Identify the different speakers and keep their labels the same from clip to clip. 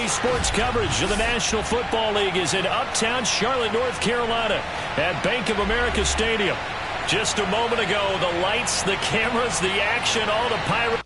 Speaker 1: Today's sports coverage of the National Football League is in uptown Charlotte, North Carolina at Bank of America Stadium. Just a moment ago, the lights, the cameras, the action, all the Pirates.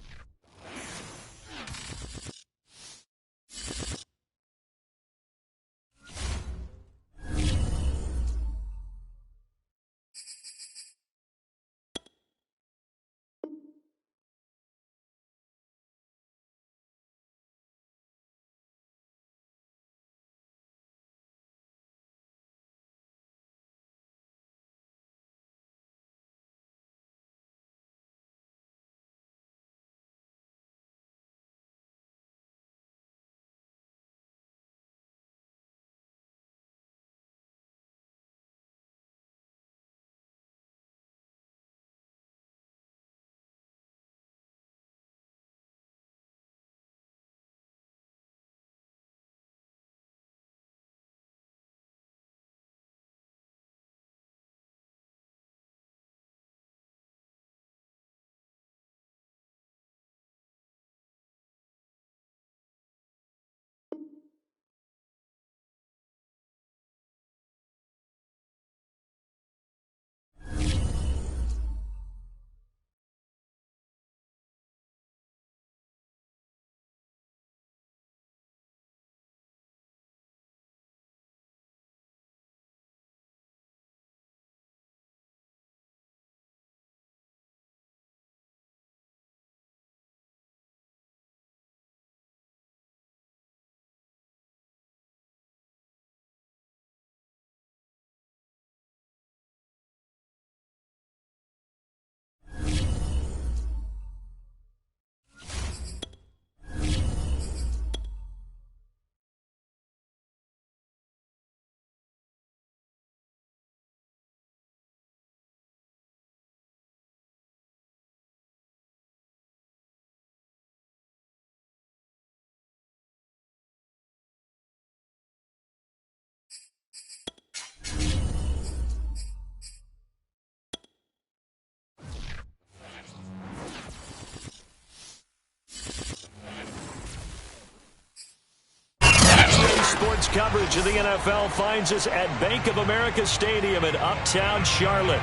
Speaker 1: Sports coverage of the NFL finds us at Bank of America Stadium in uptown Charlotte.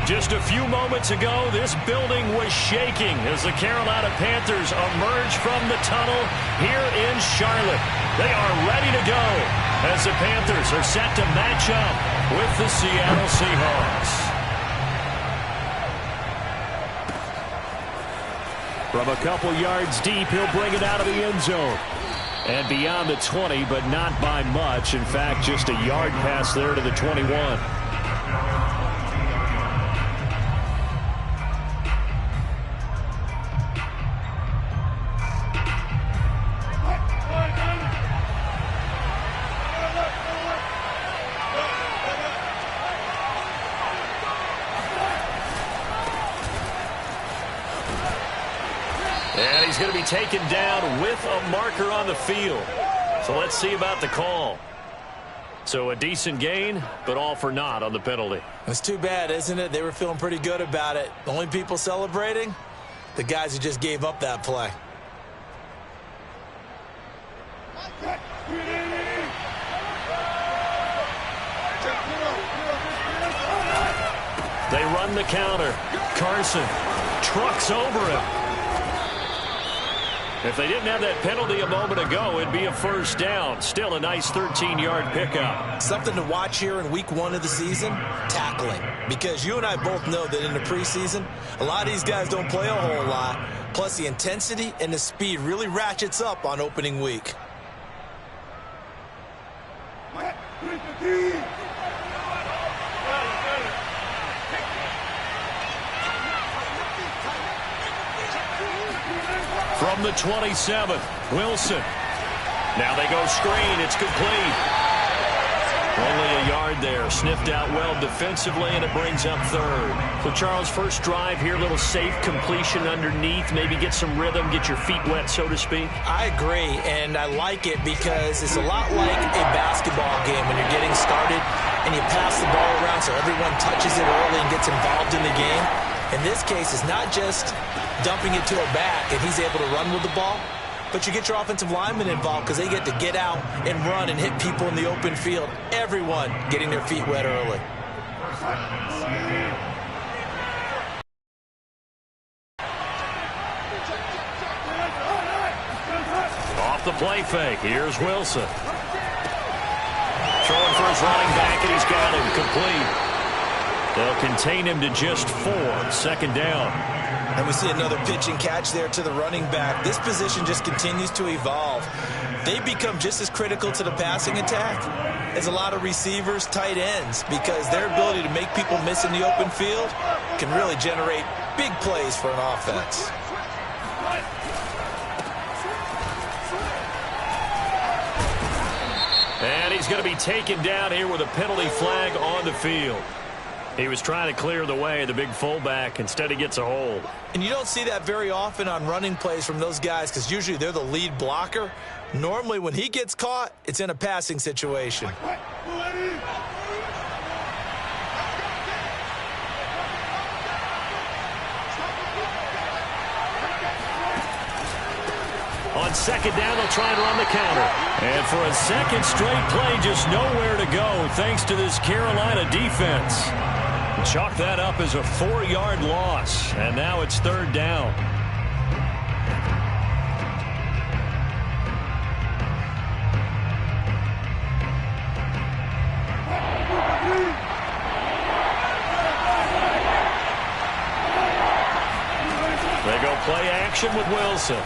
Speaker 1: Just a few moments ago, this building was shaking as the Carolina Panthers emerge from the tunnel here in Charlotte. They are ready to go as the Panthers are set to match up with the Seattle Seahawks. From a couple yards deep, he'll bring it out of the end zone. And beyond the 20, but not by much. In fact, just a yard pass there to the 21. And he's going to be taken down with a marker on the field. So let's see about the call. So a decent gain, but all for naught on the penalty.
Speaker 2: It's too bad, isn't it? They were feeling pretty good about it. The only people celebrating, the guys who just gave up that play.
Speaker 1: They run the counter. Carson trucks over him. If they didn't have that penalty a moment ago, it'd be a first down. Still a nice 13-yard pickup.
Speaker 2: Something to watch here in week 1 of the season, tackling. Because you and I both know that in the preseason, a lot of these guys don't play a whole lot. Plus, the intensity and the speed really ratchets up on opening week.
Speaker 1: From the 27, Wilson. Now they go screen. It's complete. Only a yard there. Sniffed out well defensively, and it brings up third. So, Charles, first drive here, a little safe completion underneath. Maybe get some rhythm, get your feet wet, so to speak.
Speaker 2: I agree, and I like it because it's a lot like a basketball game when you're getting started and you pass the ball around so everyone touches it early and gets involved in the game. In this case, it's not just dumping it to a back and he's able to run with the ball. but you get your offensive linemen involved because they get to get out and run and hit people in the open field. Everyone getting their feet wet early.
Speaker 1: Off the play fake, here's Wilson. Throwing for his running back, and he's got him complete. They'll contain him to just 4, 2nd down.
Speaker 2: And we see another pitch and catch there to the running back. This position just continues to evolve. They become just as critical to the passing attack as a lot of receivers, tight ends, because their ability to make people miss in the open field can really generate big plays for an offense.
Speaker 1: And he's going to be taken down here with a penalty flag on the field. He was trying to clear the way, the big fullback. Instead, he gets a hold.
Speaker 2: And you don't see that very often on running plays from those guys because usually they're the lead blocker. Normally, when he gets caught, it's in a passing situation.
Speaker 1: On 2nd down, they'll try and run the counter. And for a second straight play, just nowhere to go thanks to this Carolina defense. Chalk that up as a 4-yard loss. And now it's 3rd down. They go play action with Wilson.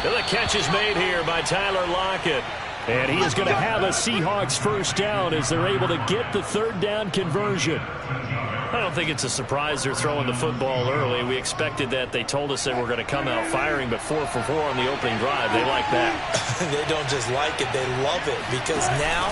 Speaker 1: The catch is made here by Tyler Lockett. And he is going to have a Seahawks 1st down as they're able to get the 3rd down conversion. I don't think it's a surprise they're throwing the football early. We expected that. They told us they were going to come out firing, but 4 for 4 on the opening drive. They like that.
Speaker 2: They don't just like it, they love it, because now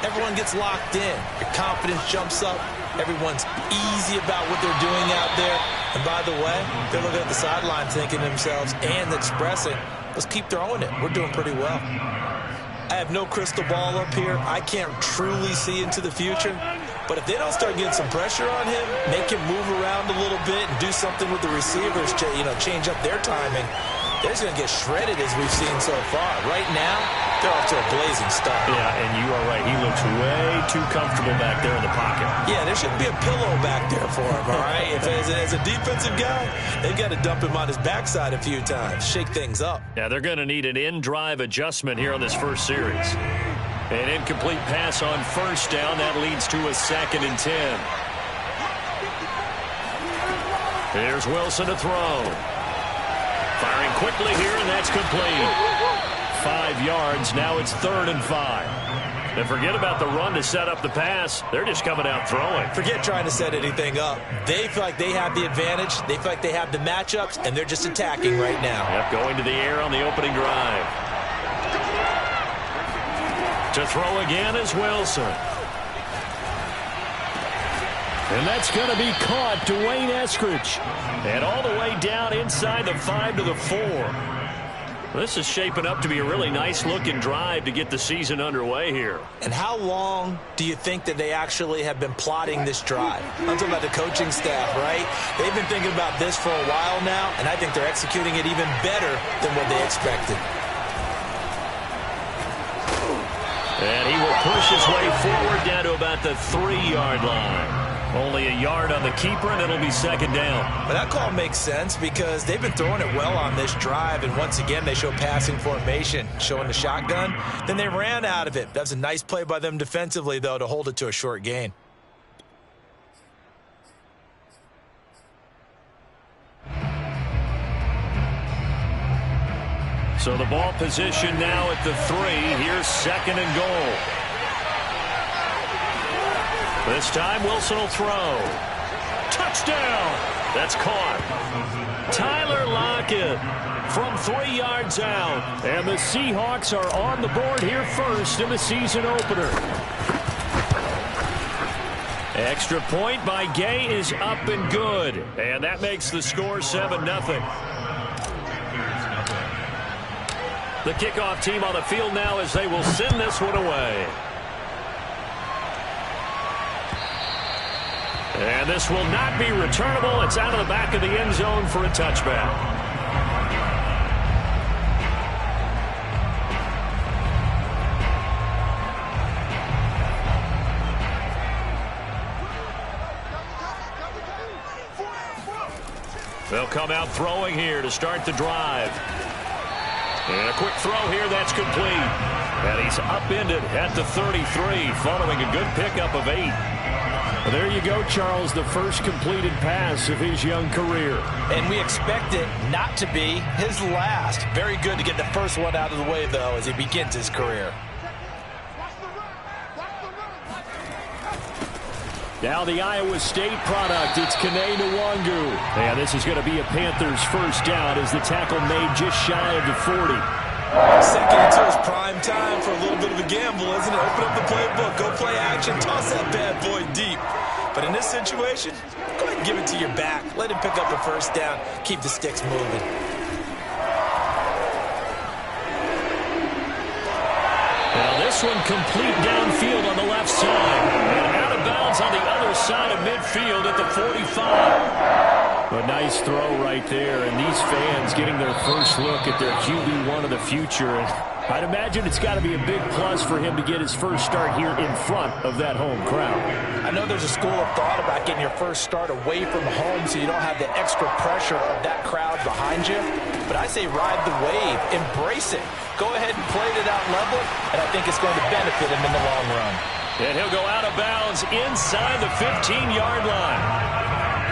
Speaker 2: everyone gets locked in. Your confidence jumps up. Everyone's easy about what they're doing out there. And by the way, they're looking at the sideline thinking to themselves and expressing, let's keep throwing it. We're doing pretty well. I have no crystal ball up here. I can't truly see into the future. But if they don't start getting some pressure on him, make him move around a little bit and do something with the receivers, change up their timing, they're just going to get shredded as we've seen so far. Right now, they're off to a blazing start.
Speaker 1: Yeah, and you are right. He looks way too comfortable back there in the pocket.
Speaker 2: Yeah, there shouldn't be a pillow back there for him, all right? As a defensive guy, they've got to dump him on his backside a few times, shake things up.
Speaker 1: Yeah, they're going to need an in-drive adjustment here on this first series. An incomplete pass on 1st down. That leads to a 2nd and 10. Here's Wilson to throw. Firing quickly here, and that's complete. 5 yards. Now it's 3rd and 5. And forget about the run to set up the pass. They're just coming out throwing.
Speaker 2: Forget trying to set anything up. They feel like they have the advantage. They feel like they have the matchups, and they're just attacking right now.
Speaker 1: Yep, going to the air on the opening drive. To throw again is Wilson. And that's going to be caught. Dwayne Eskridge. And all the way down inside the 5 to the 4. This is shaping up to be a really nice-looking drive to get the season underway here.
Speaker 2: And how long do you think that they actually have been plotting this drive? I'm talking about the coaching staff, right? They've been thinking about this for a while now, and I think they're executing it even better than what they expected.
Speaker 1: And he will push his way forward down to about the 3-yard line. Only a yard on the keeper, and it'll be 2nd down.
Speaker 2: But that call makes sense because they've been throwing it well on this drive, and once again they show passing formation, showing the shotgun. Then they ran out of it. That's a nice play by them defensively, though, to hold it to a short gain.
Speaker 1: So the ball position now at the 3. Here's 2nd and goal. This time Wilson will throw. Touchdown! That's caught. Tyler Lockett from 3 yards out. And the Seahawks are on the board here first in the season opener. Extra point by Gay is up and good. And that makes the score 7-0. The kickoff team on the field now as they will send this one away. And this will not be returnable. It's out of the back of the end zone for a touchback. They'll come out throwing here to start the drive. And a quick throw here, that's complete. And he's upended at the 33, following a good pickup of 8.
Speaker 3: Well, there you go, Charles, the first completed pass of his young career.
Speaker 2: And we expect it not to be his last. Very good to get the first one out of the way, though, as he begins his career.
Speaker 3: Now the Iowa State product, it's Kene Nwangu. And this is going to be a Panthers first down as the tackle made just shy of the 40.
Speaker 2: Second into his prime time for a little bit of a gamble, isn't it? Open up the playbook, go play action, toss that bad boy deep. But in this situation, go ahead and give it to your back. Let him pick up a first down, keep the sticks moving.
Speaker 1: Now this one complete downfield on the left side. And out of bounds on the other side of midfield at the 45.
Speaker 3: A nice throw right there, and these fans getting their first look at their QB1 of the future. And I'd imagine it's got to be a big plus for him to get his first start here in front of that home crowd.
Speaker 2: I know there's a school of thought about getting your first start away from home so you don't have the extra pressure of that crowd behind you. But I say ride the wave, embrace it. Go ahead and play to that level, and I think it's going to benefit him in the long run.
Speaker 1: And he'll go out of bounds inside the 15-yard line.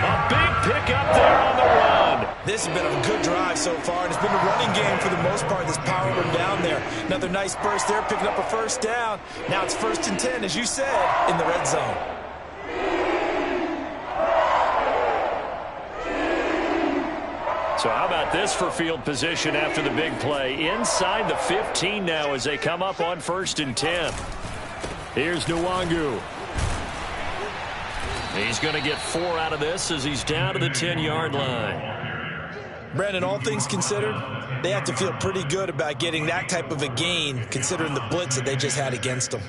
Speaker 1: A big pickup there on the run.
Speaker 2: This has been a good drive so far, and it's been a running game for the most part that's powered him down there. Another nice burst there, picking up a first down. Now it's 1st and 10, as you said, in the red zone.
Speaker 1: So how about this for field position after the big play? Inside the 15 now as they come up on 1st and 10.
Speaker 3: Here's Nwangu.
Speaker 1: He's going to get 4 out of this as he's down to the 10-yard line.
Speaker 2: Brandon, all things considered, they have to feel pretty good about getting that type of a gain, considering the blitz that they just had against them.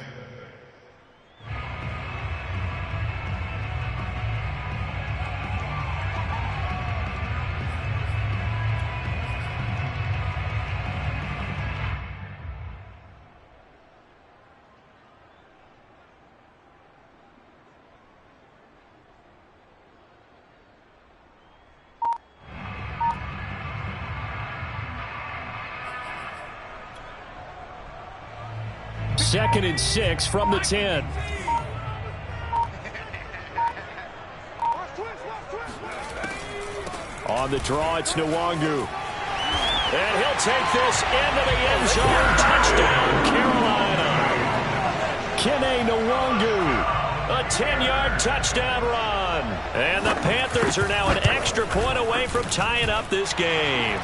Speaker 3: Second and 6 from the 10. On the draw, it's Nwangu.
Speaker 1: And he'll take this into the end zone. Touchdown, Carolina.
Speaker 3: Kene Nwangu.
Speaker 1: A 10-yard touchdown run. And the Panthers are now an extra point away from tying up this game.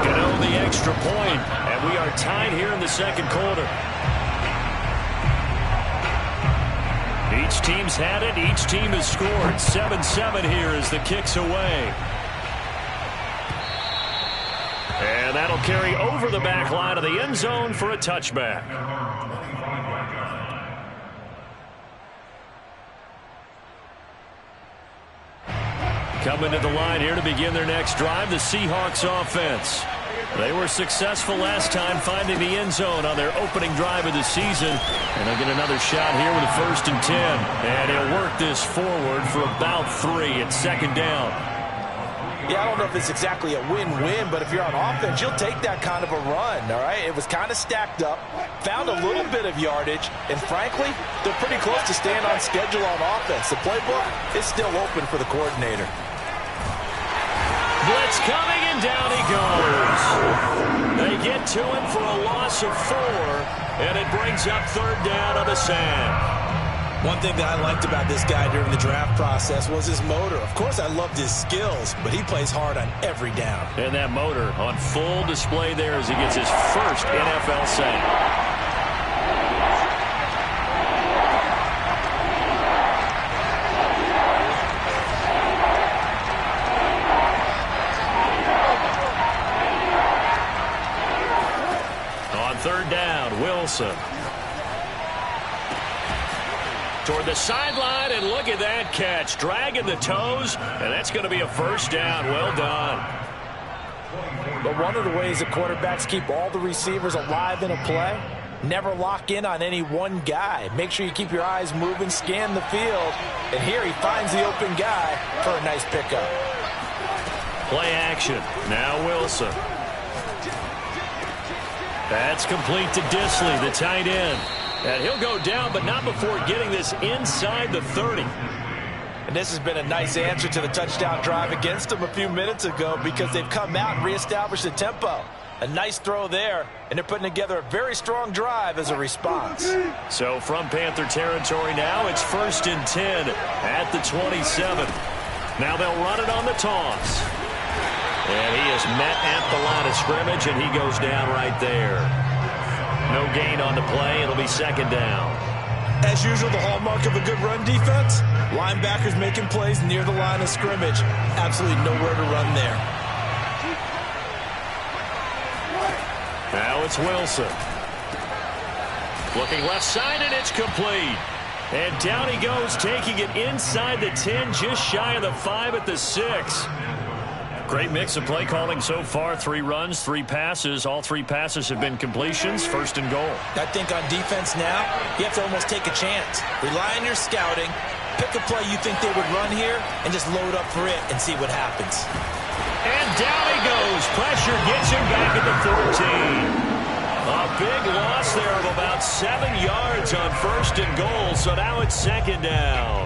Speaker 1: Gonna own the extra point, and we are tied here in the second quarter. Each team's had it. Each team has scored. 7-7 here as the kick's away. And that'll carry over the back line of the end zone for a touchback. Coming to the line here to begin their next drive, the Seahawks offense. They were successful last time finding the end zone on their opening drive of the season. And they'll get another shot here with a 1st and 10. And he'll work this forward for about 3 at 2nd down.
Speaker 2: Yeah, I don't know if it's exactly a win-win, but if you're on offense, you'll take that kind of a run, all right? It was kind of stacked up, found a little bit of yardage, and frankly, they're pretty close to staying on schedule on offense. The playbook is still open for the coordinator.
Speaker 1: Blitz coming, and down he goes. They get to him for a loss of 4, and it brings up 3rd down on the sand.
Speaker 2: One thing that I liked about this guy during the draft process was his motor. Of course, I loved his skills, but he plays hard on every down.
Speaker 1: And that motor on full display there as he gets his first NFL sack. On 3rd down, Wilson. Toward the sideline, and look at that catch. Dragging the toes, and that's going to be a 1st down. Well done.
Speaker 2: But one of the ways that quarterbacks keep all the receivers alive in a play, never lock in on any one guy. Make sure you keep your eyes moving, scan the field. And here he finds the open guy for a nice pickup.
Speaker 1: Play action. Now Wilson. That's complete to Disley, the tight end. And he'll go down, but not before getting this inside the 30.
Speaker 2: And this has been a nice answer to the touchdown drive against them a few minutes ago because they've come out and reestablished the tempo. A nice throw there, and they're putting together a very strong drive as a response.
Speaker 1: So from Panther territory now, it's 1st and 10 at the 27. Now they'll run it on the toss. And he is met at the line of scrimmage, and he goes down right there. No gain on the play. It'll be 2nd down.
Speaker 2: As usual, the hallmark of a good run defense, linebackers making plays near the line of scrimmage. Absolutely nowhere to run there.
Speaker 1: Now it's Wilson. Looking left side, and it's complete. And down he goes, taking it inside the 10, just shy of the 5 at the 6. Great mix of play calling so far. 3 runs, 3 passes. All 3 passes have been completions. 1st and goal.
Speaker 2: I think on defense now, you have to almost take a chance. Rely on your scouting. Pick a play you think they would run here and just load up for it and see what happens.
Speaker 1: And down he goes. Pressure gets him back at the 14. A big loss there of about 7 yards on 1st and goal. So now it's 2nd down.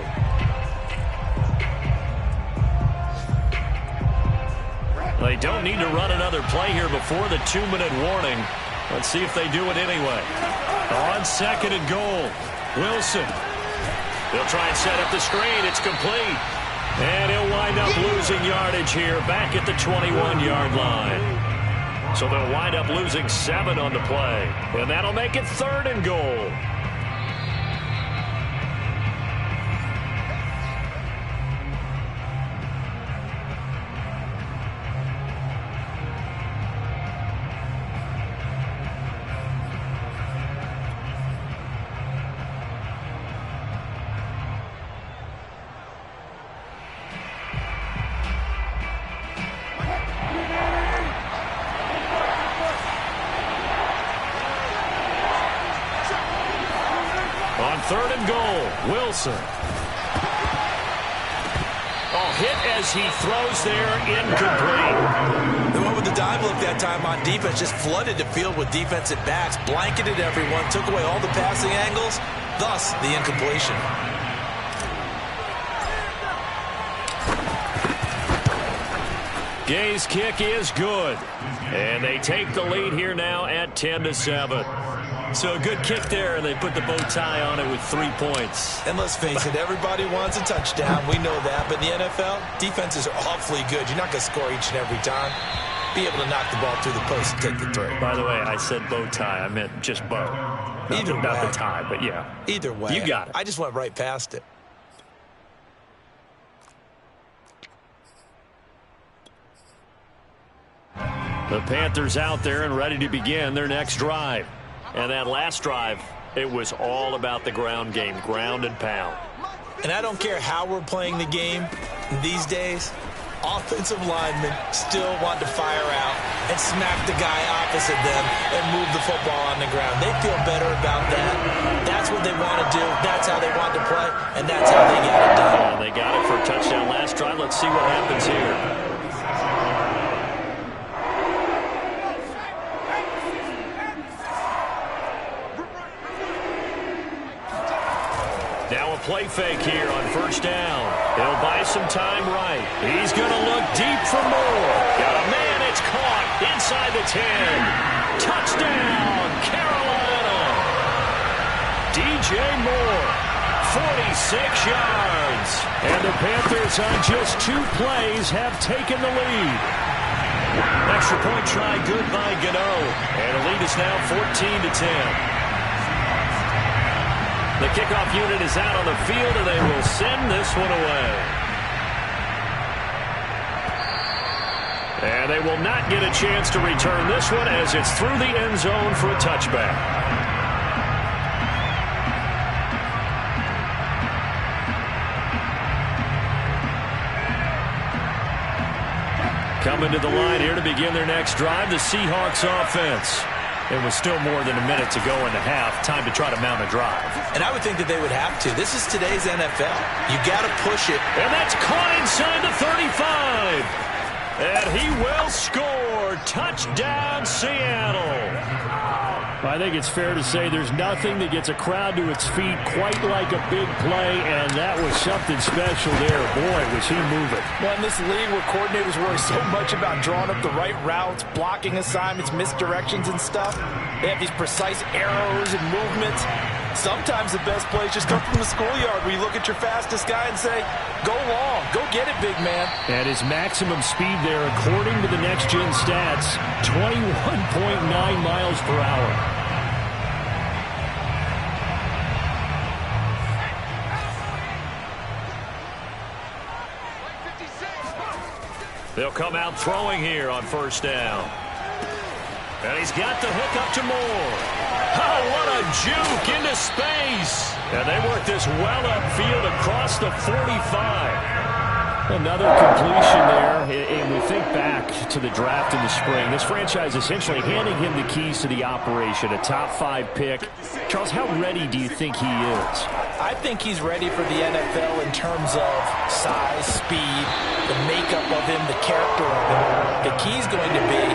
Speaker 1: They don't need to run another play here before the 2-minute warning. Let's see if they do it anyway. On 2nd and goal, Wilson. They'll try and set up the screen. It's complete. And he'll wind up losing yardage here back at the 21-yard line. So they'll wind up losing 7 on the play. And that'll make it 3rd and goal. On 3rd and goal, Wilson. Hit as he throws there, incomplete.
Speaker 2: The one with the dive look that time on defense just flooded the field with defensive backs, blanketed everyone, took away all the passing angles, thus the incompletion.
Speaker 1: Gay's kick is good. And they take the lead here now at 10-7. So a good kick there, and they put the bow tie on it with 3 points.
Speaker 2: And let's face it, everybody wants a touchdown. We know that. But in the NFL, defenses are awfully good. You're not going to score each and every time. Be able to knock the ball through the post and take the throw.
Speaker 1: By the way, I said bow tie. I meant just bow.
Speaker 2: Either way.
Speaker 1: Not the tie, but yeah.
Speaker 2: Either way.
Speaker 1: You got it.
Speaker 2: I just went right past it.
Speaker 1: The Panthers out there and ready to begin their next drive. And that last drive, it was all about the ground game, ground and pound.
Speaker 2: And I don't care how we're playing the game these days, offensive linemen still want to fire out and smack the guy opposite them and move the football on the ground. They feel better about that. That's what they want to do. That's how they want to play, and that's how they get it done.
Speaker 1: And they got it for a touchdown last drive. Let's see what happens here. Now a play fake here on 1st down. He'll buy some time right. He's going to look deep for more. Got a man. It's caught inside the 10. Touchdown, Carolina. DJ Moore, 46 yards. And the Panthers on just 2 plays have taken the lead. Extra point try good by Gano. And the lead is now 14-10. The kickoff unit is out on the field, and they will send this one away. And they will not get a chance to return this one as it's through the end zone for a touchback. Coming to the line here to begin their next drive, the Seahawks offense. It was still more than a minute to go in the half. Time to try to mount a drive.
Speaker 2: And I would think that they would have to. This is today's NFL. You got to push it.
Speaker 1: And that's caught inside the 35. And Touchdown, Seattle.
Speaker 3: I think it's fair to say there's nothing that gets a crowd to its feet quite like a big play, and that was something special there. Boy, was he moving.
Speaker 4: Well, in this league where coordinators worry so much about drawing up the right routes, blocking assignments, misdirections and stuff, they have these precise arrows and movements. Sometimes the best plays just come from the schoolyard where you look at your fastest guy and say, go long, go get it, big man.
Speaker 3: And his maximum speed there, according to the next-gen stats, 21.9 miles per hour.
Speaker 1: They'll come out throwing here on first down. And he's got the hook up to Moore. Oh, what a juke into space. And they work this well upfield across the 45.
Speaker 3: Another completion there, and we think back to the draft in the spring. This franchise essentially handing him the keys to the operation, a top-5 pick. Charles, how ready do you think he is?
Speaker 4: I think he's ready for the NFL in terms of size, speed, the makeup of him, the character of him. The key's going to be,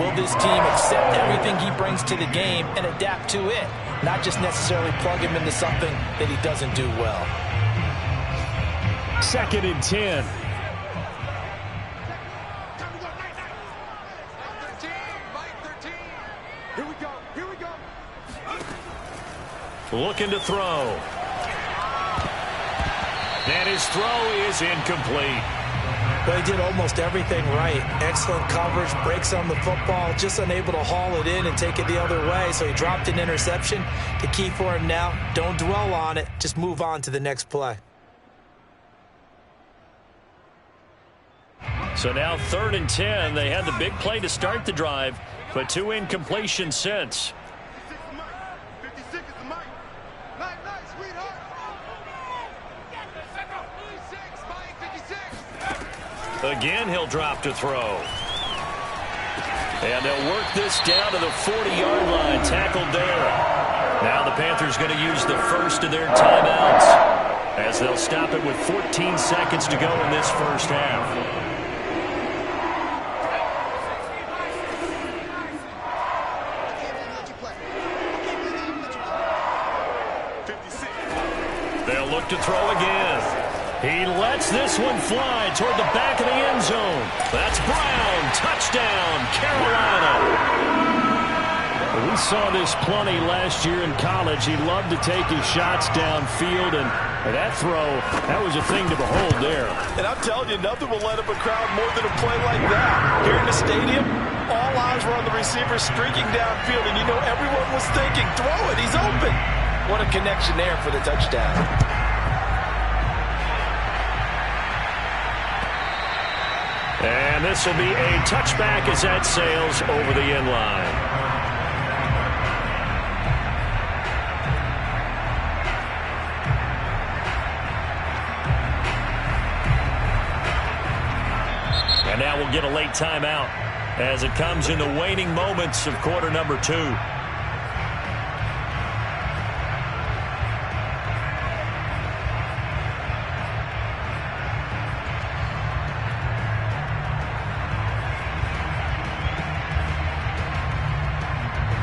Speaker 4: will this team accept everything he brings to the game and adapt to it, not just necessarily plug him into something that he doesn't do well.
Speaker 3: 2nd and 10.
Speaker 5: Here we go.
Speaker 1: Looking to throw. And his throw is incomplete.
Speaker 2: But he did almost everything right. Excellent coverage, breaks on the football, just unable to haul it in and take it the other way. So he dropped an interception. The key for him now, don't dwell on it. Just move on to the next play.
Speaker 1: So now 3rd and 10. They had the big play to start the drive, but 2 incompletions since.
Speaker 5: 56 is the mic. Night, sweetheart. 56.
Speaker 1: Again, he'll drop to throw. And they'll work this down to the 40-yard line. Tackled there. Now the Panthers going to use the first of their timeouts as they'll stop it with 14 seconds to go in this first half. They'll look to throw again. He lets this one fly toward the back of the end zone. That's Brown. Touchdown, Carolina.
Speaker 3: We saw this plenty last year in college. He loved to take his shots downfield, and that throw, that was a thing to behold there.
Speaker 4: And I'm telling you, nothing will let up a crowd more than a play like that. Here in the stadium, all eyes were on the receiver streaking downfield, and you know everyone was thinking, throw it, he's open. What a connection there for the touchdown.
Speaker 1: And this will be a touchback as that sails over the end line. And now we'll get a late timeout as it comes in the waning moments of quarter number 2.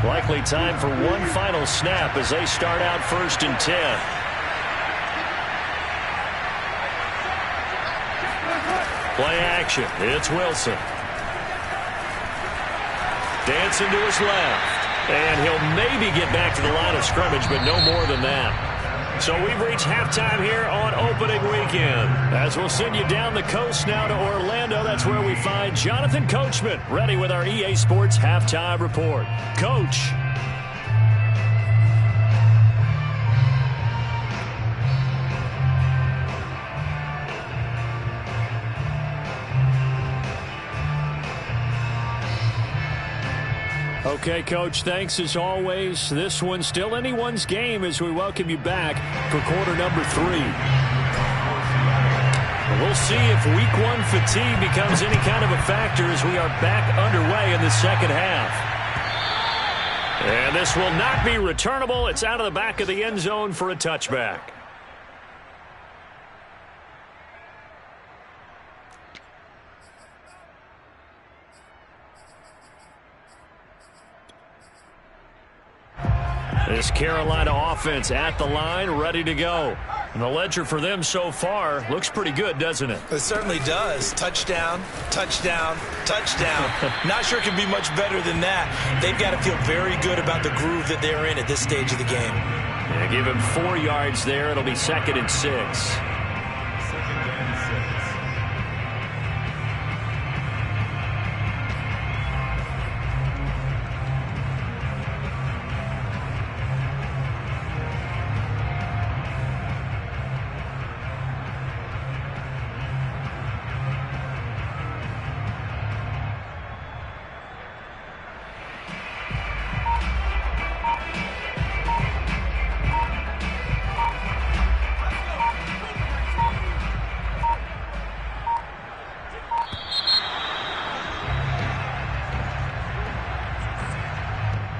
Speaker 1: Likely time for one final snap as they start out 1st and 10. Play action. It's Wilson. Dancing to his left. And he'll maybe get back to the line of scrimmage, but no more than that. So we've reached halftime here on opening weekend. As we'll send you down the coast now to Orlando, that's where we find Jonathan Coachman, ready with our EA Sports Halftime Report. Coach.
Speaker 3: Okay, Coach, thanks as always. This one's still anyone's game as we welcome you back for quarter number 3.
Speaker 1: We'll see if week 1 fatigue becomes any kind of a factor as we are back underway in the second half. And this will not be returnable. It's out of the back of the end zone for a touchback. This Carolina offense at the line, ready to go. And the ledger for them so far looks pretty good, doesn't it?
Speaker 2: It certainly does. Touchdown, touchdown, touchdown. Not sure it can be much better than that. They've got to feel very good about the groove that they're in at this stage of the game.
Speaker 1: Yeah, give him 4 yards there. It'll be 2nd and 6.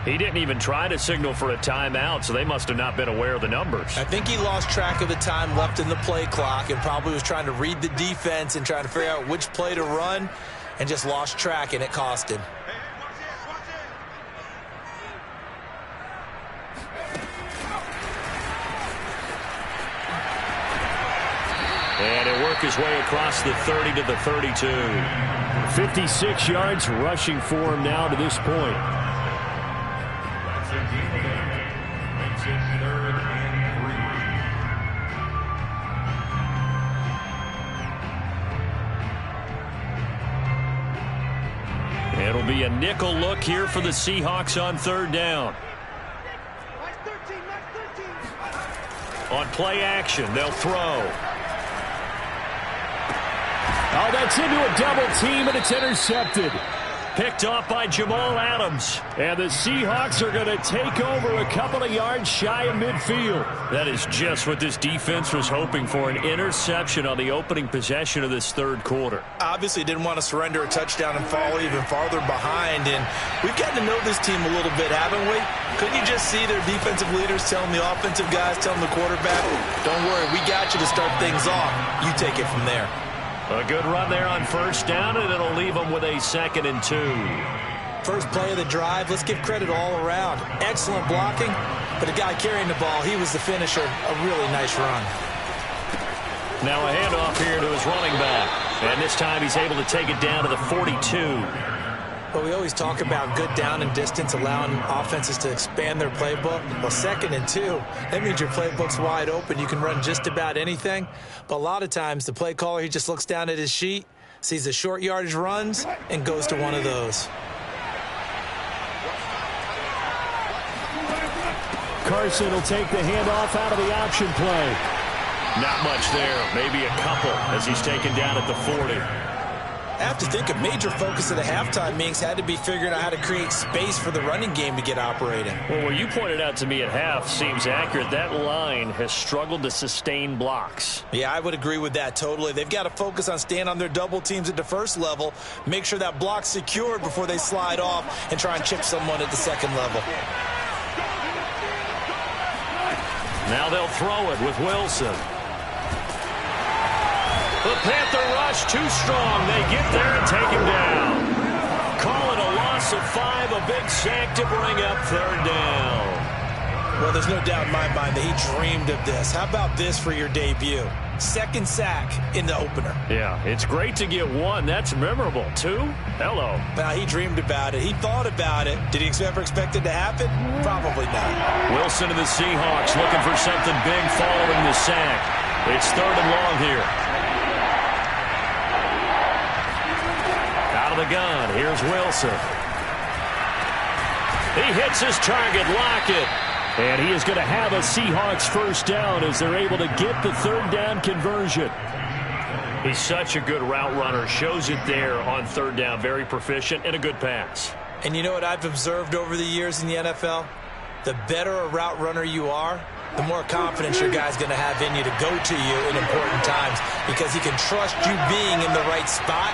Speaker 1: He didn't even try to signal for a timeout, so they must have not been aware of the numbers.
Speaker 2: I think he lost track of the time left in the play clock and probably was trying to read the defense and trying to figure out which play to run and just lost track, and it cost him.
Speaker 1: And he'll work his way across the 30 to the 32.
Speaker 3: 56 yards rushing for him now to this point.
Speaker 1: It'll be a nickel look here for the Seahawks on 3rd down. On play action, they'll throw.
Speaker 3: Oh, that's into a double team, and it's intercepted.
Speaker 1: Picked off by Jamal Adams.
Speaker 3: And the Seahawks are going to take over a couple of yards shy of midfield.
Speaker 1: That is just what this defense was hoping for, an interception on the opening possession of this 3rd quarter.
Speaker 2: Obviously didn't want to surrender a touchdown and fall even farther behind, and we've gotten to know this team a little bit, haven't we? Couldn't you just see their defensive leaders telling the offensive guys, telling the quarterback, don't worry, we got you to start things off. You take it from there.
Speaker 1: A good run there on 1st down, and it'll leave them with a 2nd and 2.
Speaker 2: First play of the drive, let's give credit all around. Excellent blocking, but the guy carrying the ball, he was the finisher. A really nice run.
Speaker 1: Now a handoff here to his running back. And this time he's able to take it down to the 42.
Speaker 2: But we always talk about good down and distance, allowing offenses to expand their playbook. Well, 2nd and 2, that means your playbook's wide open. You can run just about anything. But a lot of times, the play caller, he just looks down at his sheet, sees the short yardage runs, and goes to one of those.
Speaker 3: Carson will take the handoff out of the option play.
Speaker 1: Not much there, maybe a couple as he's taken down at the 40.
Speaker 2: I have to think a major focus of the halftime meetings had to be figuring out how to create space for the running game to get operating.
Speaker 1: Well, what you pointed out to me at half seems accurate. That line has struggled to sustain blocks.
Speaker 2: Yeah, I would agree with that totally. They've got to focus on staying on their double teams at the 1st level, make sure that block's secured before they slide off and try and chip someone at the 2nd level.
Speaker 1: Now they'll throw it with Wilson. The Panther rush too strong. They get there and take him down. Call it a loss of 5, a big sack to bring up 3rd down.
Speaker 2: Well, there's no doubt in my mind that he dreamed of this. How about this for your debut? 2nd sack in the opener.
Speaker 1: Yeah, it's great to get 1. That's memorable. 2? Hello.
Speaker 2: Now, he dreamed about it. He thought about it. Did he ever expect it to happen? Probably not.
Speaker 1: Wilson and the Seahawks looking for something big following the sack. It's 3rd and long here. The gun. Here's Wilson. He hits his target. Lockett.
Speaker 3: And he is going to have a Seahawks 1st down as they're able to get the 3rd down conversion.
Speaker 1: He's such a good route runner. Shows it there on 3rd down. Very proficient and a good pass.
Speaker 2: And you know what I've observed over the years in the NFL? The better a route runner you are, the more confidence your guy's going to have in you to go to you in important times because he can trust you being in the right spot.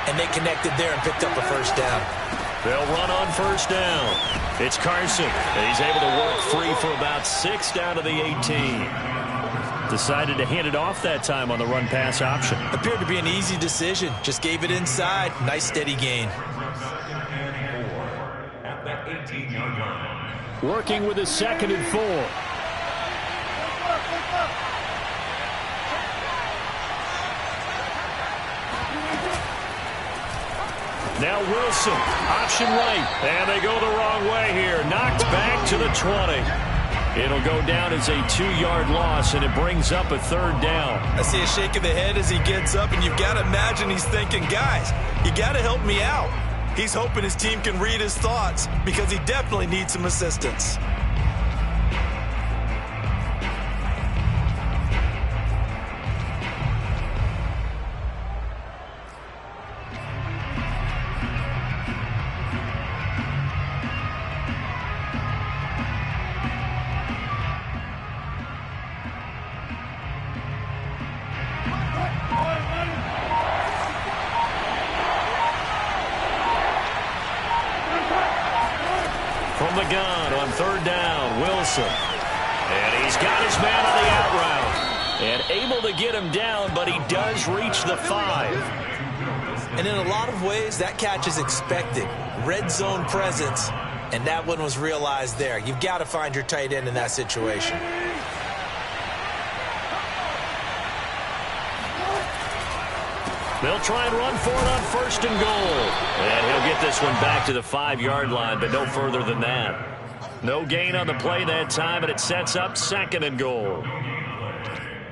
Speaker 2: And they connected there and picked up a 1st down.
Speaker 1: They'll run on 1st down. It's Carson. And he's able to work free for about 6 down to the 18.
Speaker 3: Decided to hand it off that time on the run-pass option.
Speaker 2: Appeared to be an easy decision. Just gave it inside. Nice steady gain.
Speaker 3: Working with a 2nd and 4. Now Wilson, option right, and they go the wrong way here. Knocked back to the 20. It'll go down as a 2-yard loss, and it brings up a 3rd down.
Speaker 2: I see a shake of the head as he gets up, and you've got to imagine he's thinking, guys, you got to help me out. He's hoping his team can read his thoughts because he definitely needs some assistance.
Speaker 1: From the gun on 3rd down, Wilson. And he's got his man on the out route. And able to get him down, but he does reach the 5.
Speaker 2: And in a lot of ways, that catch is expected. Red zone presence, and that one was realized there. You've got to find your tight end in that situation.
Speaker 1: They'll try and run for it on 1st and goal. And he'll get this one back to the 5-yard line, but no further than that. No gain on the play that time, and it sets up 2nd and goal.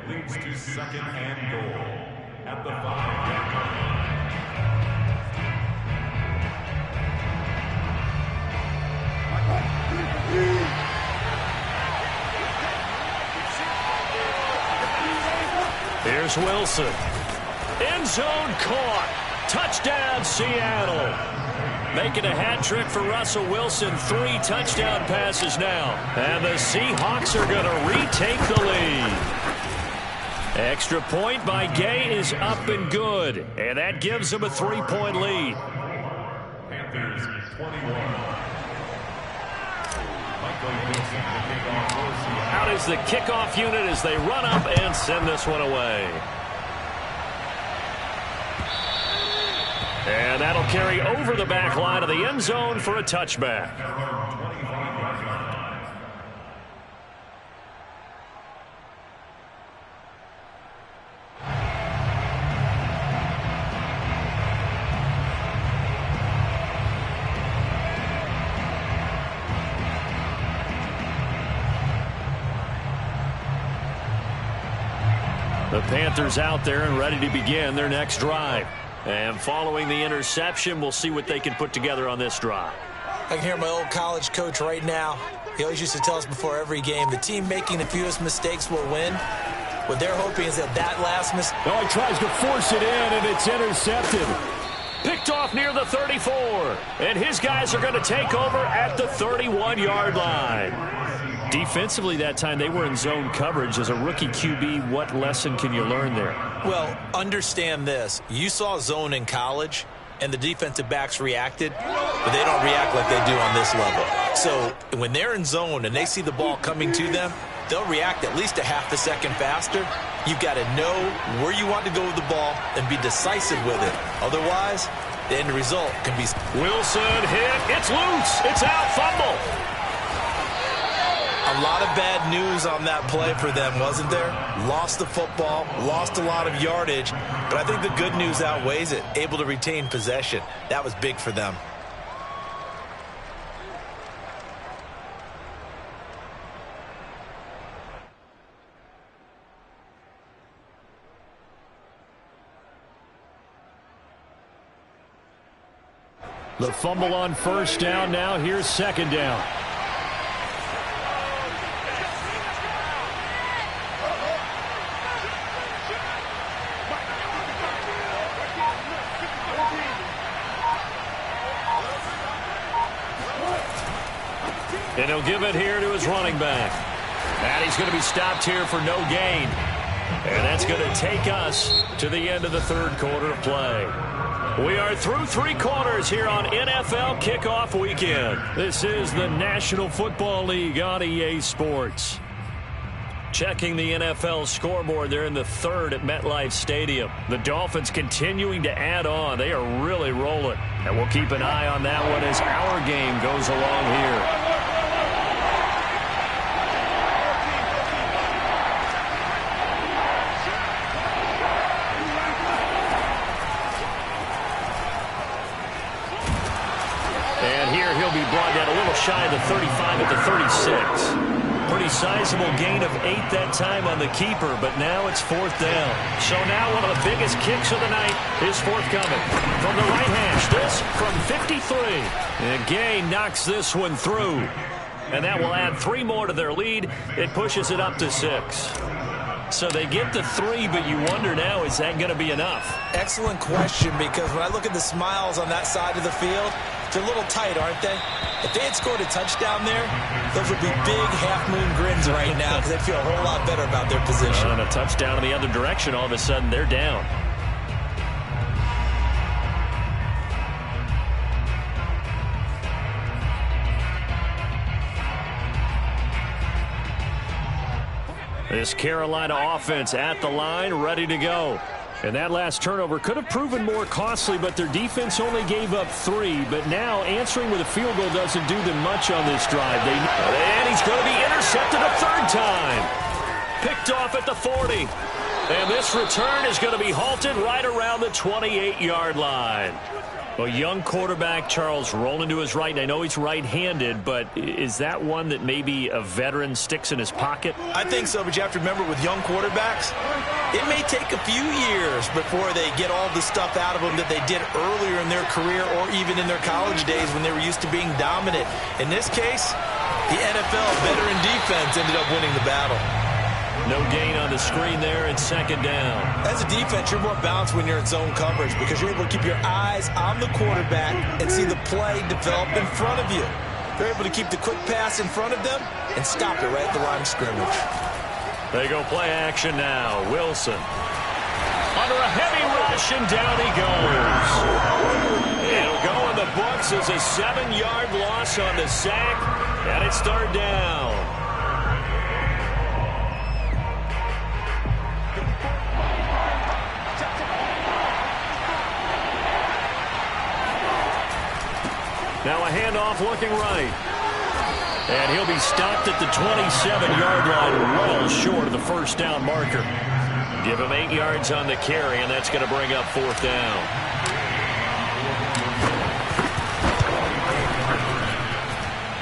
Speaker 5: Leads to 2nd and goal at the 5-yard line.
Speaker 1: Here's Wilson. End zone caught. Touchdown, Seattle. Making a hat trick for Russell Wilson. 3 touchdown passes now. And the Seahawks are going to retake the lead. Extra point by Gay is up and good. And that gives them a 3-point lead.
Speaker 5: Panthers 21.
Speaker 1: Out is the kickoff unit as they run up and send this one away. And that'll carry over the back line of the end zone for a touchback. The Panthers out there and ready to begin their next drive. And following the interception, we'll see what they can put together on this drive.
Speaker 2: I can hear my old college coach right now. He always used to tell us before every game, the team making the fewest mistakes will win. What they're hoping is that last mistake.
Speaker 3: Oh, he tries to force it in, and it's intercepted.
Speaker 1: Picked off near the 34. And his guys are going to take over at the 31-yard line. Defensively that time, they were in zone coverage. As a rookie QB, what lesson can you learn there?
Speaker 2: Well, understand this. You saw zone in college, and the defensive backs reacted, but they don't react like they do on this level. So when they're in zone and they see the ball coming to them, they'll react at least a half a second faster. You've got to know where you want to go with the ball and be decisive with it. Otherwise, the end result can be...
Speaker 1: Wilson hit. It's loose. It's out. Fumble.
Speaker 2: A lot of bad news on that play for them, wasn't there? Lost the football, lost a lot of yardage, but I think the good news outweighs it. Able to retain possession. That was big for them.
Speaker 3: The fumble on 1st down. Now here's 2nd down.
Speaker 1: And he'll give it here to his running back. And he's going to be stopped here for no gain. And that's going to take us to the end of the 3rd quarter of play. We are through 3 quarters here on NFL Kickoff Weekend. This is the National Football League on EA Sports. Checking the NFL scoreboard, they're in the 3rd at MetLife Stadium. The Dolphins continuing to add on. They are really rolling. And we'll keep an eye on that one as our game goes along here. will be brought down a little shy of the 35 at the 36. Pretty sizable gain of 8 that time on the keeper, but now it's 4th down. So now one of the biggest kicks of the night is forthcoming. From the right hash, this from 53. And Gay knocks this one through. And that will add 3 more to their lead. It pushes it up to 6. So they get the 3, but you wonder now, is that going to be enough?
Speaker 2: Excellent question, because when I look at the smiles on that side of the field, they're a little tight, aren't they? If they had scored a touchdown there, those would be big half-moon grins right now because they feel a whole lot better about their position.
Speaker 1: And a touchdown in the other direction, all of a sudden they're down. This Carolina offense at the line, ready to go. And that last turnover could have proven more costly, but their defense only gave up 3. But now answering with a field goal doesn't do them much on this drive. And he's going to be intercepted a 3rd time. Picked off at the 40. And this return is going to be halted right around the 28-yard line. A young quarterback, Charles, rolling to his right. And I know he's right-handed, but is that one that maybe a veteran sticks in his pocket?
Speaker 2: I think so, but you have to remember with young quarterbacks, it may take a few years before they get all the stuff out of them that they did earlier in their career or even in their college days when they were used to being dominant. In this case, the NFL veteran defense ended up winning the battle.
Speaker 1: No gain on the screen there, and 2nd down.
Speaker 2: As a defense, you're more balanced when you're in zone coverage because you're able to keep your eyes on the quarterback and see the play develop in front of you. They're able to keep the quick pass in front of them and stop it right at the line of scrimmage.
Speaker 1: They go play action now. Wilson under a heavy rush, and down he goes. It'll go in the books as a 7-yard loss on the sack, and it's 3rd down. Now a handoff looking right. And he'll be stopped at the 27-yard line, well short of the 1st down marker. Give him 8 yards on the carry, and that's going to bring up 4th down.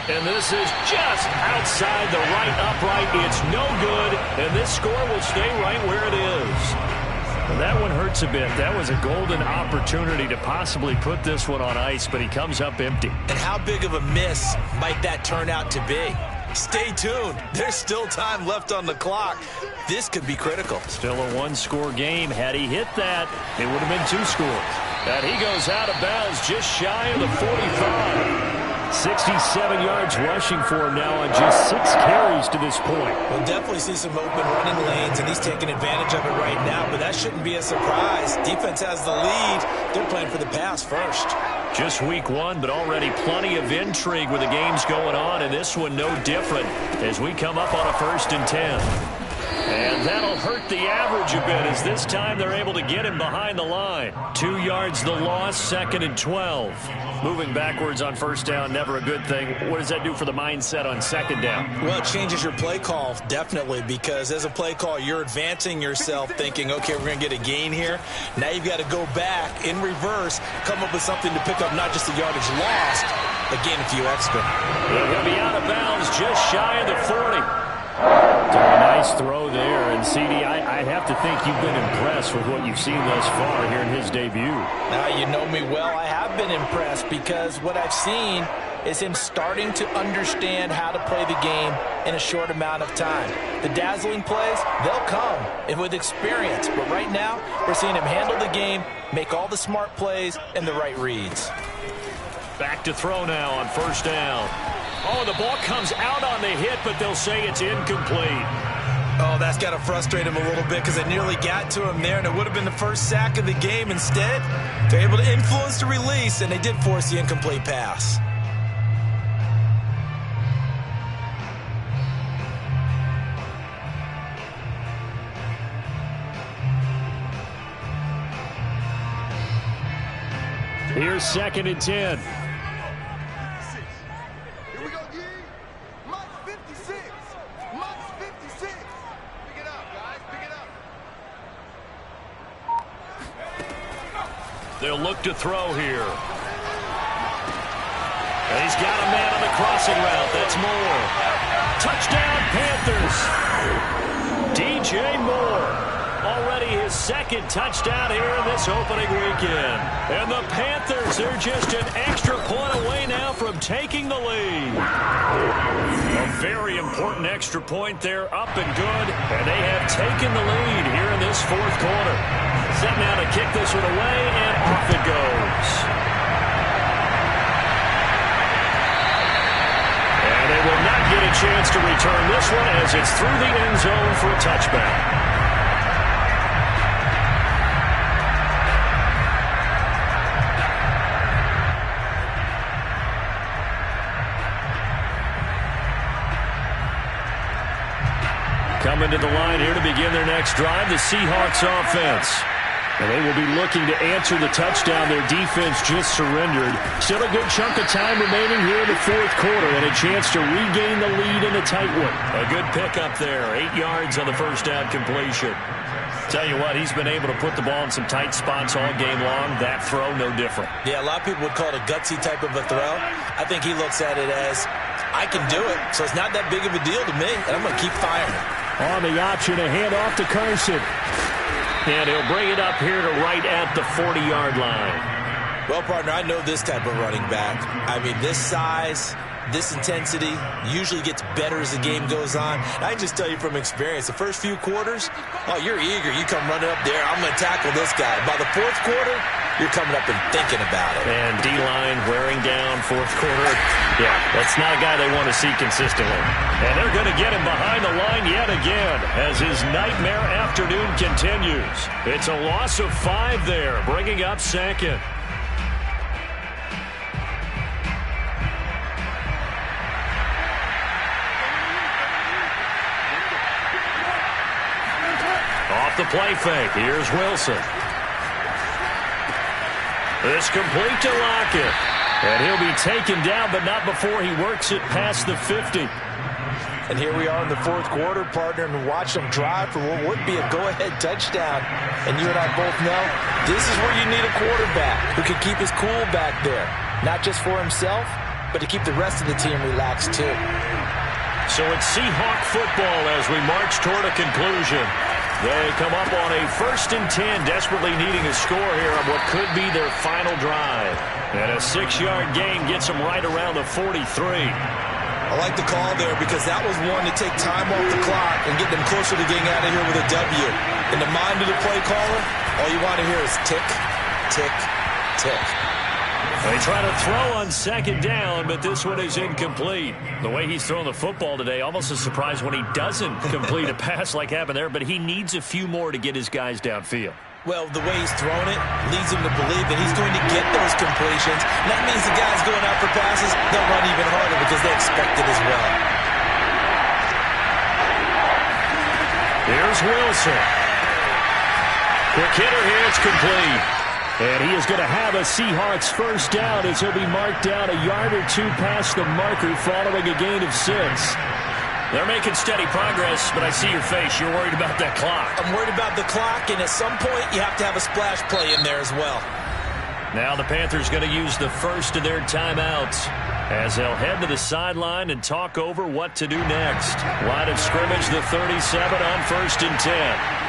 Speaker 1: And this is just outside the right upright. It's no good, and this score will stay right where it is. Well, that one hurts a bit. That was a golden opportunity to possibly put this one on ice, but he comes up empty.
Speaker 2: And how big of a miss might that turn out to be? Stay tuned. There's still time left on the clock. This could be critical.
Speaker 1: Still a 1-score game. Had he hit that, it would have been 2 scores. And he goes out of bounds just shy of the 45. 67 yards rushing for him now on just 6 carries to this point.
Speaker 2: We'll definitely see some open running lanes, and he's taking advantage of it right now, but that shouldn't be a surprise. Defense has the lead. They're playing for the pass first.
Speaker 1: Just week 1, but already plenty of intrigue with the games going on, and this one no different as we come up on a 1st and 10. And that'll hurt the average a bit as this time they're able to get him behind the line. 2 yards the loss, 2nd and 12. Moving backwards on 1st down, never a good thing. What does that do for the mindset on 2nd down?
Speaker 2: Well, it changes your play call, definitely, because as a play call, you're advancing yourself thinking, okay, we're going to get a gain here. Now you've got to go back in reverse, come up with something to pick up not just the yardage lost, but gain a few extra.
Speaker 1: He'll be out of bounds just shy of the 40. So a nice throw there, and CD, I have to think you've been impressed with what you've seen thus far here in his debut.
Speaker 4: Now, you know me well. I have been impressed because what I've seen is him starting to understand how to play the game in a short amount of time. The dazzling plays, they'll come and with experience, but right now we're seeing him handle the game, make all the smart plays and the right reads.
Speaker 1: Back to throw now on 1st down. Oh, the ball comes out on the hit, but they'll say it's incomplete.
Speaker 2: Oh, that's got to frustrate him a little bit because they nearly got to him there, and it would have been the first sack of the game. Instead, they're able to influence the release, and they did force the incomplete pass.
Speaker 1: Here's 2nd and 10. They'll look to throw here. And he's got a man on the crossing route. That's Moore. Touchdown, Panthers. DJ Moore. Already his second touchdown here in this opening weekend. And the Panthers are just an extra point away now from taking the lead. A very important extra point there, up and good. And they have taken the lead here in this fourth quarter. Set now to kick this one away, and off it goes. And they will not get a chance to return this one as it's through the end zone for a touchback. Coming to the line here to begin their next drive, the Seahawks offense. And they will be looking to answer the touchdown their defense just surrendered. Still a good chunk of time remaining here in the fourth quarter and a chance to regain the lead in a tight one. A good pickup there, 8 yards on the first down completion. Tell you what, he's been able to put the ball in some tight spots all game long. That throw, no different.
Speaker 2: Yeah, a lot of people would call it a gutsy type of a throw. I think he looks at it as, I can do it, so it's not that big of a deal to me, and I'm going to keep firing.
Speaker 3: On the option, a handoff to Carson.
Speaker 1: And he'll bring it up here to right at the 40-yard line.
Speaker 2: Well, partner, I know this type of running back. I mean, this size, this intensity usually gets better as the game goes on. And I can just tell you from experience, the first few quarters, oh, you're eager. You come running up there, I'm going to tackle this guy. By the fourth quarter, you're coming up and thinking about it.
Speaker 1: And D-line wearing down fourth quarter. Yeah, that's not a guy they want to see consistently. And they're going to get him behind the line yet again as his nightmare afternoon continues. It's a loss of 5 there, bringing up second. Off the play fake, here's Wilson. This complete to Lockett. And he'll be taken down, but not before he works it past the 50.
Speaker 4: And here we are in the fourth quarter, partner, and watch them drive for what would be a go-ahead touchdown. And you and I both know this is where you need a quarterback who can keep his cool back there. Not just for himself, but to keep the rest of the team relaxed too.
Speaker 1: So it's Seahawk football as we march toward a conclusion. They come up on a 1st and 10, desperately needing a score here on what could be their final drive. And a 6-yard gain gets them right around the 43.
Speaker 2: I like the call there because that was one to take time off the clock and get them closer to getting out of here with a W. In the mind of the play caller, all you want to hear is tick, tick, tick.
Speaker 1: They try to throw on 2nd down, but this one is incomplete. The way he's throwing the football today, almost a surprise when he doesn't complete a pass like happened there, but he needs a few more to get his guys downfield.
Speaker 2: Well, the way he's thrown it leads him to believe that he's going to get those completions. And that means the guys going out for passes, they'll run even harder because they expect it as well.
Speaker 1: Here's Wilson. Quick hitter here, it's complete. And he is going to have a Seahawks first down as he'll be marked down a yard or 2 past the marker following a gain of 6. They're making steady progress, but I see your face. You're worried about that clock.
Speaker 2: I'm worried about the clock, and at some point you have to have a splash play in there as well.
Speaker 1: Now the Panthers going to use the first of their timeouts as they'll head to the sideline and talk over what to do next. Line of scrimmage, the 37 on 1st and 10.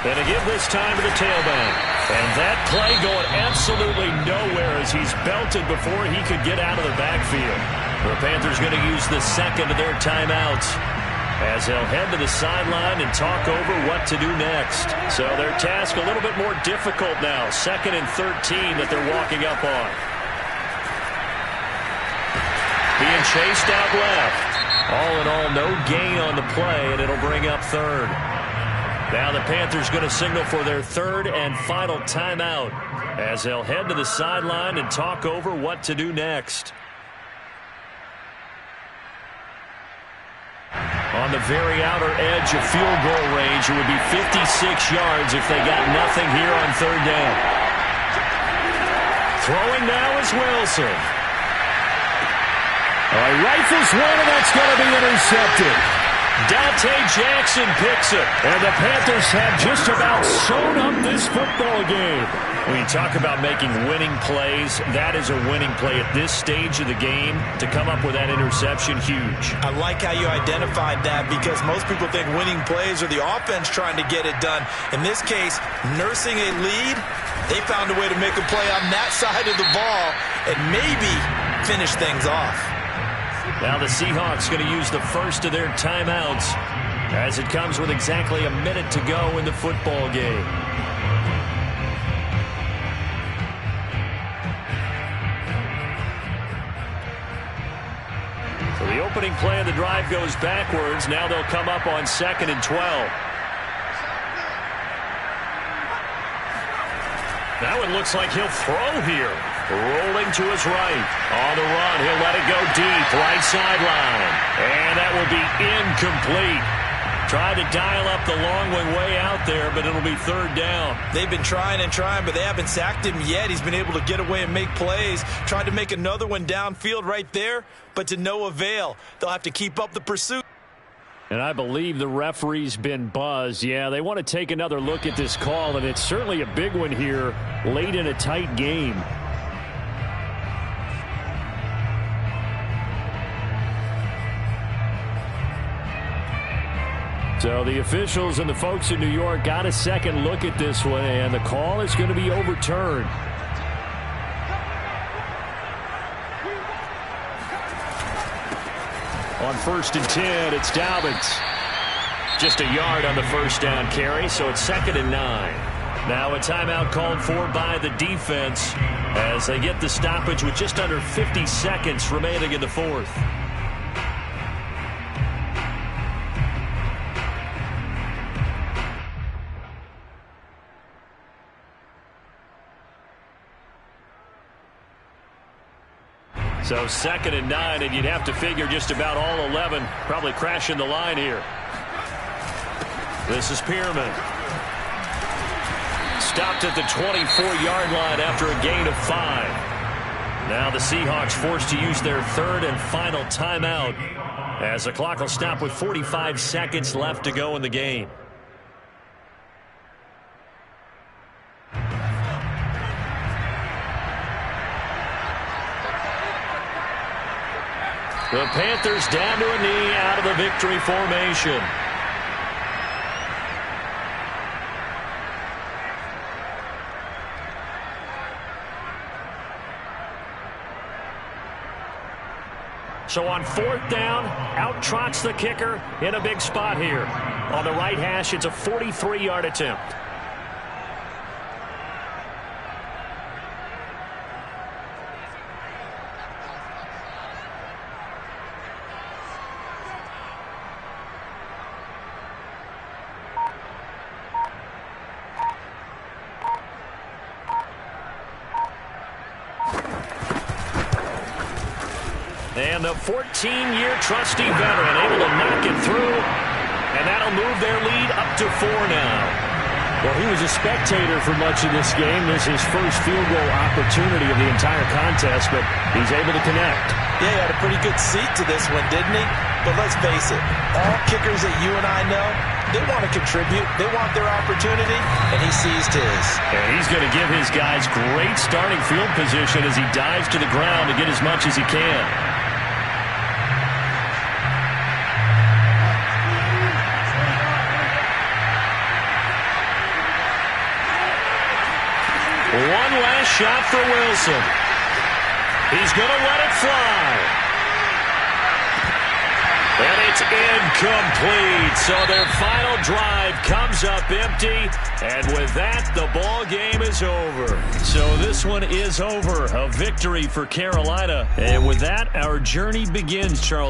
Speaker 1: And to give this time to the tailback. And that play going absolutely nowhere as he's belted before he could get out of the backfield. The Panthers going to use the second of their timeouts as they'll head to the sideline and talk over what to do next. So their task a little bit more difficult now. 2nd and 13 that they're walking up on. Being chased out left. All in all, no gain on the play, and it'll bring up 3rd. Now the Panthers going to signal for their 3rd and final timeout as they'll head to the sideline and talk over what to do next. On the very outer edge of field goal range, it would be 56 yards if they got nothing here on 3rd down. Throwing now is Wilson. Rifles one, and that's going to be intercepted. Dante Jackson picks it.
Speaker 3: And the Panthers have just about sewn up this football game.
Speaker 1: When you talk about making winning plays, that is a winning play at this stage of the game. To come up with that interception, huge.
Speaker 2: I like how you identified that, because most people think winning plays are the offense trying to get it done. In this case, nursing a lead, they found a way to make a play on that side of the ball and maybe finish things off.
Speaker 1: Now the Seahawks going to use the first of their timeouts as it comes with exactly a minute to go in the football game. So the opening play of the drive goes backwards. Now they'll come up on 2nd and 12. That one looks like he'll throw here. Rolling to his right. On the run, he'll let it go deep. Right sideline. And that will be incomplete. Tried to dial up the long way out there, but it'll be 3rd down.
Speaker 2: They've been trying and trying, but they haven't sacked him yet. He's been able to get away and make plays. Tried to make another one downfield right there, but to no avail. They'll have to keep up the pursuit.
Speaker 3: And I believe the referee's been buzzed. Yeah, they want to take another look at this call, and it's certainly a big one here late in a tight game. So the officials and the folks in New York got a second look at this one, and the call is going to be overturned. On 1st and 10, it's Dobbins. Just a yard on the first down carry, so it's 2nd and 9. Now a timeout called for by the defense as they get the stoppage with just under 50 seconds remaining in the 4th. So 2nd and 9, and you'd have to figure just about all 11 probably crashing the line here. This is Pierman. Stopped at the 24-yard line after a gain of 5. Now the Seahawks forced to use their 3rd and final timeout as the clock will stop with 45 seconds left to go in the game. The Panthers down to a knee out of the victory formation. So on 4th down, out trots the kicker in a big spot here. On the right hash, it's a 43-yard attempt. And the 14-year trusty veteran able to knock it through, and that'll move their lead up to 4 now. Well, he was a spectator for much of this game. This is his first field goal opportunity of the entire contest, but he's able to connect.
Speaker 2: Yeah, he had a pretty good seat to this one, didn't he? But let's face it, all kickers that you and I know, they want to contribute. They want their opportunity, and he seized his.
Speaker 1: And he's going to give his guys great starting field position as he dives to the ground to get as much as he can. One last shot for Wilson. He's going to let it fly. And it's incomplete. So their final drive comes up empty. And with that, the ball game is over. So this one is over. A victory for Carolina. And with that, our journey begins, Charles.